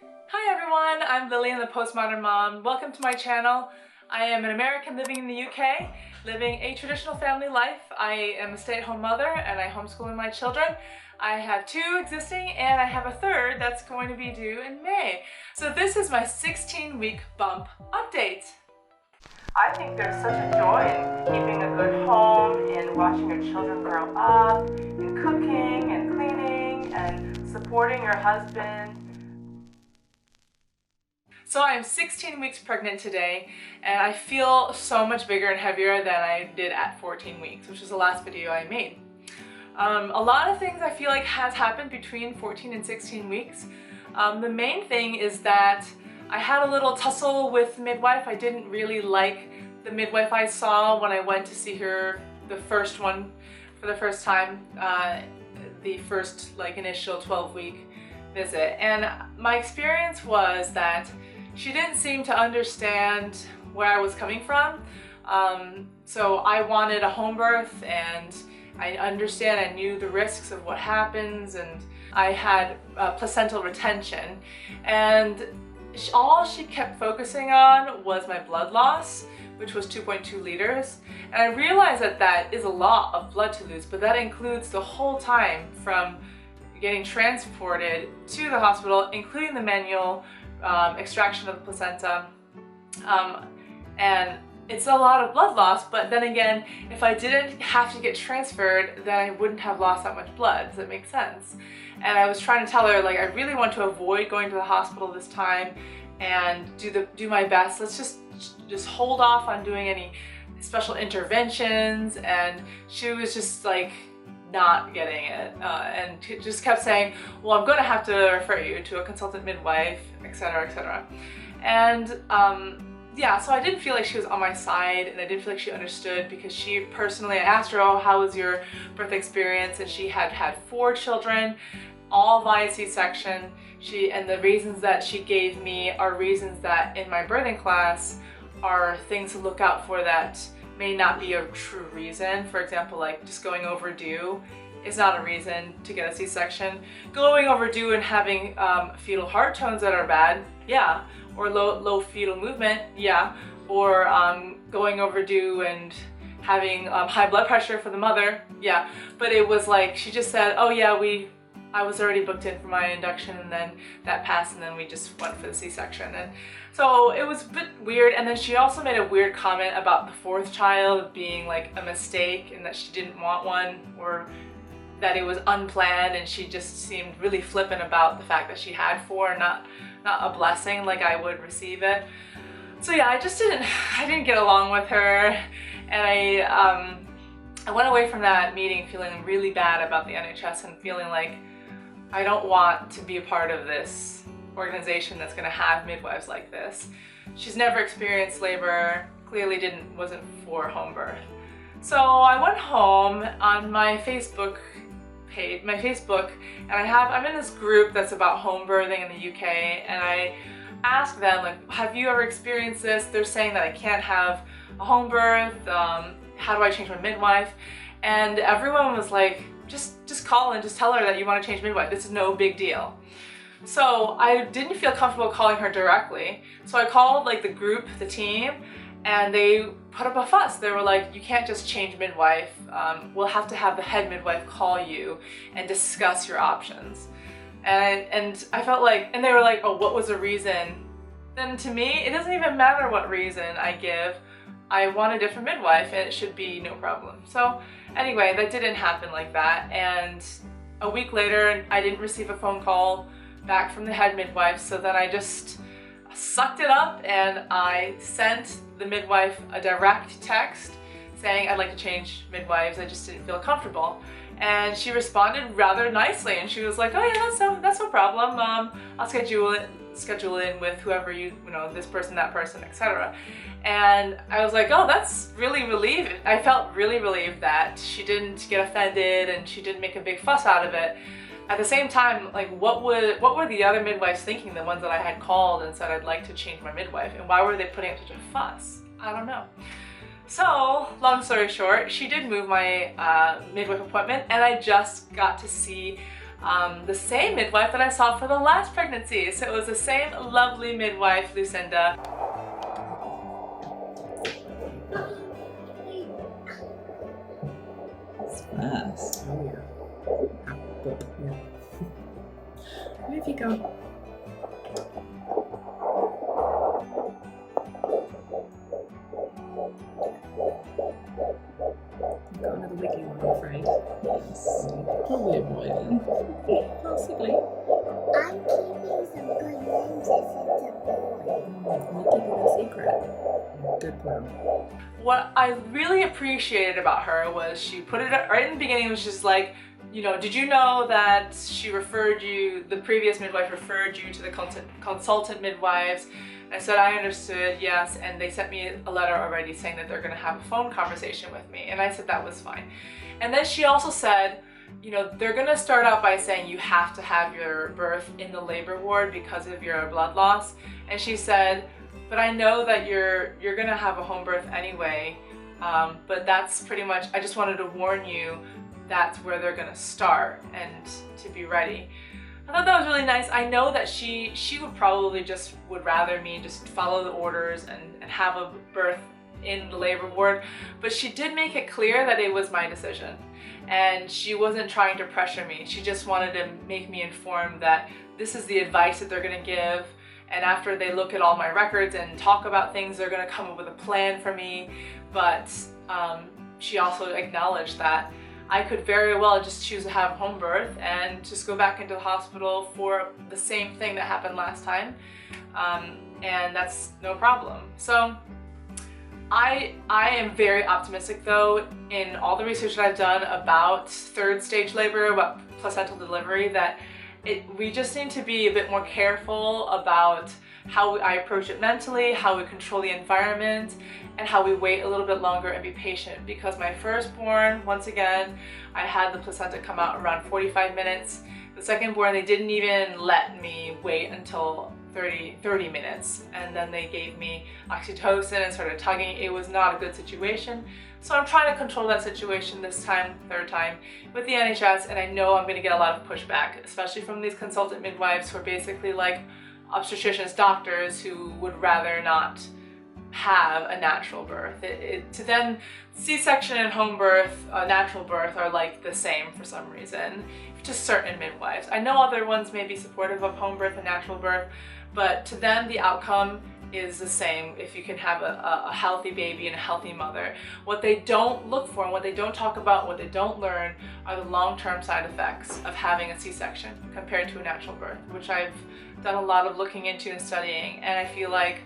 Hi everyone, I'm Lily, the Postmodern Mom. Welcome to my channel. I am an American living in the UK, living a traditional family life. I am a stay-at-home mother and I homeschool my children. I have 2 existing and I have a 3rd that's going to be due in May. So this is my 16-week bump update. I think there's such a joy in keeping a good home, in watching your children grow up, in cooking and cleaning and supporting your husband. So I'm 16 weeks pregnant today, and I feel so much bigger and heavier than I did at 14 weeks, which was the last video I made. A lot of things I feel like has happened between 14 and 16 weeks. The main thing is that I had a little tussle with the midwife. I didn't really like the midwife I saw when I went to see her, the first one, for the first time, the first initial 12-week visit. And my experience was that she didn't seem to understand where I was coming from. So I wanted a home birth, and I knew the risks of what happens, and I had placental retention. And all she kept focusing on was my blood loss, which was 2.2 liters. And I realized that that is a lot of blood to lose, but that includes the whole time from getting transported to the hospital, including the manual extraction of the placenta. And it's a lot of blood loss, but then again, if I didn't have to get transferred, then I wouldn't have lost that much blood. Does that make sense? And I was trying to tell her, I really want to avoid going to the hospital this time and do my best. Let's just hold off on doing any special interventions. And she was just not getting it, and just kept saying, well, I'm going to have to refer you to a consultant midwife, etc., etc. And yeah, so I didn't feel like she was on my side, and I didn't feel like she understood, because she personally, I asked her, oh, how was your birth experience? And she had had 4 children, all via C-section. And the reasons that she gave me are reasons that in my birthing class are things to look out for that may not be a true reason. For example, just going overdue is not a reason to get a C-section. Going overdue and having fetal heart tones that are bad, yeah. Or low fetal movement, yeah. Or going overdue and having high blood pressure for the mother, yeah. But it was she just said, oh yeah, I was already booked in for my induction, and then that passed, and then we just went for the C-section. And so it was a bit weird. And then she also made a weird comment about the 4th child being a mistake, and that she didn't want one, or that it was unplanned, and she just seemed really flippant about the fact that she had 4, not a blessing like I would receive it. So yeah, I didn't get along with her, and I went away from that meeting feeling really bad about the NHS, and feeling like I don't want to be a part of this organization that's going to have midwives like this. She's never experienced labor, clearly wasn't for home birth. So I went home on my Facebook page, and I'm in this group that's about home birthing in the UK, and I asked them, have you ever experienced this? They're saying that I can't have a home birth. How do I change my midwife? And everyone was like, just call and just tell her that you want to change midwife. This is no big deal. So I didn't feel comfortable calling her directly. So I called the group, the team, and they put up a fuss. They were like, you can't just change midwife. We'll have to have the head midwife call you and discuss your options. And I felt and they were like, oh, what was the reason? Then to me, it doesn't even matter what reason I give. I want a different midwife, and it should be no problem. So anyway, that didn't happen like that. And a week later, I didn't receive a phone call back from the head midwife. So then I just sucked it up, and I sent the midwife a direct text saying I'd like to change midwives. I just didn't feel comfortable. And she responded rather nicely, and she was like, oh yeah, that's no problem. I'll schedule in with whoever you know, this person, that person, etc. And I was like, oh, that's really relieved. I felt really relieved that she didn't get offended and she didn't make a big fuss out of it. At the same time, what were the other midwives thinking, the ones that I had called and said I'd like to change my midwife, and why were they putting up such a fuss? I don't know. So, long story short, she did move my midwife appointment, and I just got to see the same midwife that I saw for the last pregnancy. So it was the same lovely midwife, Lucinda. It's fast. Oh yeah. Yeah. Where have you gone? You've got another wiggly one, I'm afraid. Yes. Probably avoiding. Possibly. I'm keeping some good names if it's a boy. You're keeping a secret. Good plan. What I really appreciated about her was she put it right in the beginning. It was just like, you know, did you know that the previous midwife referred you to the consultant midwives? I said I understood, yes, and they sent me a letter already saying that they're going to have a phone conversation with me, and I said that was fine. And then she also said, you know, they're going to start out by saying you have to have your birth in the labor ward because of your blood loss, and she said, but I know that you're going to have a home birth anyway, but that's pretty much, I just wanted to warn you that's where they're going to start and to be ready. I thought that was really nice. I know that she would probably would rather me just follow the orders and have a birth in the labor ward, but she did make it clear that it was my decision, and she wasn't trying to pressure me. She just wanted to make me informed that this is the advice that they're going to give, and after they look at all my records and talk about things, they're going to come up with a plan for me. But she also acknowledged that I could very well just choose to have home birth and just go back into the hospital for the same thing that happened last time, and that's no problem. So I am very optimistic though, in all the research that I've done about third stage labor, about placental delivery, that we just need to be a bit more careful about how I approach it mentally, how we control the environment, and how we wait a little bit longer and be patient. Because my firstborn, once again, I had the placenta come out around 45 minutes. The secondborn, they didn't even let me wait until 30 minutes, and then they gave me oxytocin and started tugging. It was not a good situation. So I'm trying to control that situation this time, third time, with the NHS, and I know I'm going to get a lot of pushback, especially from these consultant midwives who are basically like obstetricians, doctors who would rather not have a natural birth. To them, C-section and home birth, natural birth are like the same for some reason, to certain midwives. I know other ones may be supportive of home birth and natural birth, but to them the outcome is the same if you can have a healthy baby and a healthy mother. What they don't look for and what they don't talk about, what they don't learn, are the long-term side effects of having a C-section compared to a natural birth, which I've done a lot of looking into and studying, and I feel like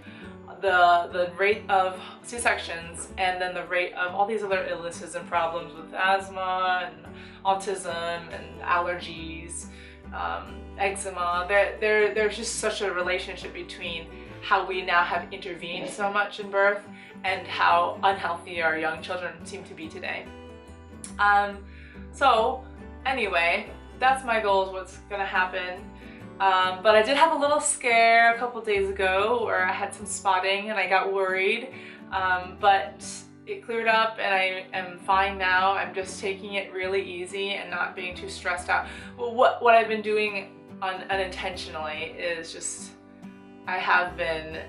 the rate of C-sections and then the rate of all these other illnesses and problems with asthma and autism and allergies, eczema, there's just such a relationship between how we now have intervened so much in birth and how unhealthy our young children seem to be today. So anyway, that's my goals, what's gonna happen. But I did have a little scare a couple days ago where I had some spotting and I got worried, but it cleared up and I am fine now. I'm just taking it really easy and not being too stressed out. Well, what I've been doing unintentionally is just, I have been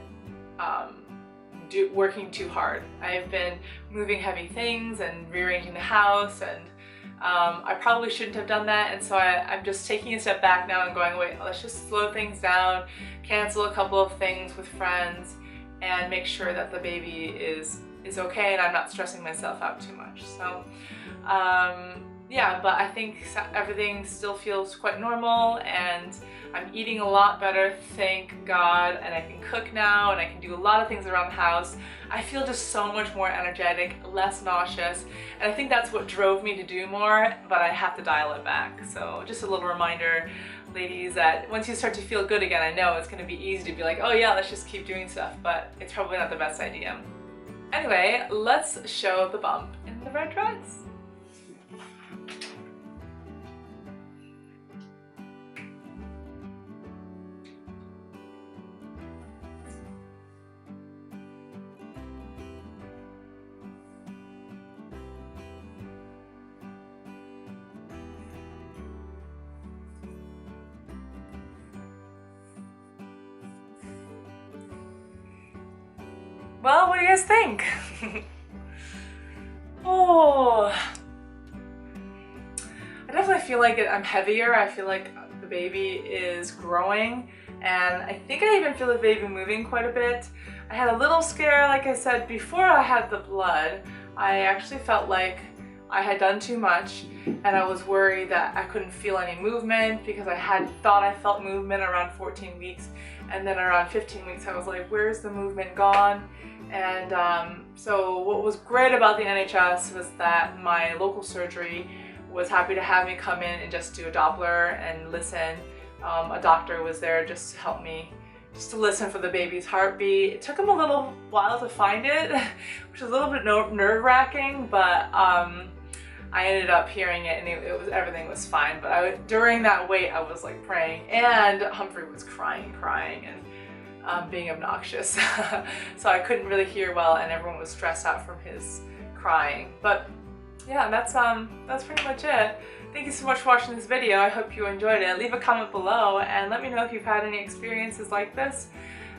working too hard. I've been moving heavy things and rearranging the house, and I probably shouldn't have done that, and so I'm just taking a step back now and going, wait, let's just slow things down, cancel a couple of things with friends, and make sure that the baby is okay and I'm not stressing myself out too much. So yeah, but I think everything still feels quite normal, and I'm eating a lot better, thank God, and I can cook now and I can do a lot of things around the house. I feel just so much more energetic, less nauseous, and I think that's what drove me to do more, but I have to dial it back. So just a little reminder, ladies, that once you start to feel good again, I know it's going to be easy to be like, oh yeah, let's just keep doing stuff, but it's probably not the best idea. Anyway, let's show the bump in the red dress. Well, what do you guys think? Oh, I definitely feel like I'm heavier. I feel like the baby is growing, and I think I even feel the baby moving quite a bit. I had a little scare, like I said, before I had the blood. I actually felt like I had done too much, and I was worried that I couldn't feel any movement because I had thought I felt movement around 14 weeks, and then around 15 weeks I was like, where's the movement gone? And so what was great about the NHS was that my local surgery was happy to have me come in and just do a Doppler and listen. A doctor was there just to help me, just to listen for the baby's heartbeat. It took him a little while to find it, which was a little bit nerve-wracking, but I ended up hearing it, and everything was fine. But during that wait, I was like praying, and Humphrey was crying, and being obnoxious. So I couldn't really hear well, and everyone was stressed out from his crying. But yeah, that's pretty much it. Thank you so much for watching this video. I hope you enjoyed it. Leave a comment below and let me know if you've had any experiences like this,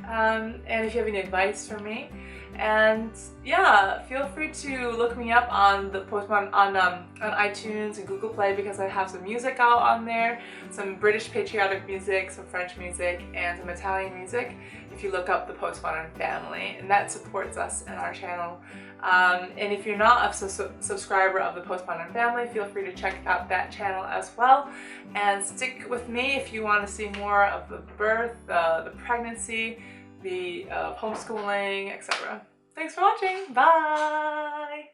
and if you have any advice for me. And yeah, feel free to look me up on the Postmodern on iTunes and Google Play, because I have some music out on there, some British patriotic music, some French music, and some Italian music. If you look up the Postmodern Family, and that supports us and our channel. And if you're not a subscriber of the Postmodern Family, feel free to check out that channel as well. And stick with me if you want to see more of the birth, the pregnancy, the homeschooling, etc. Thanks for watching. Bye!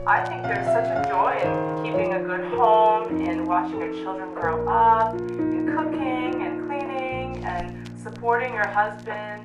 I think there's such a joy in keeping a good home, in watching your children grow up, in cooking and cleaning and supporting your husband.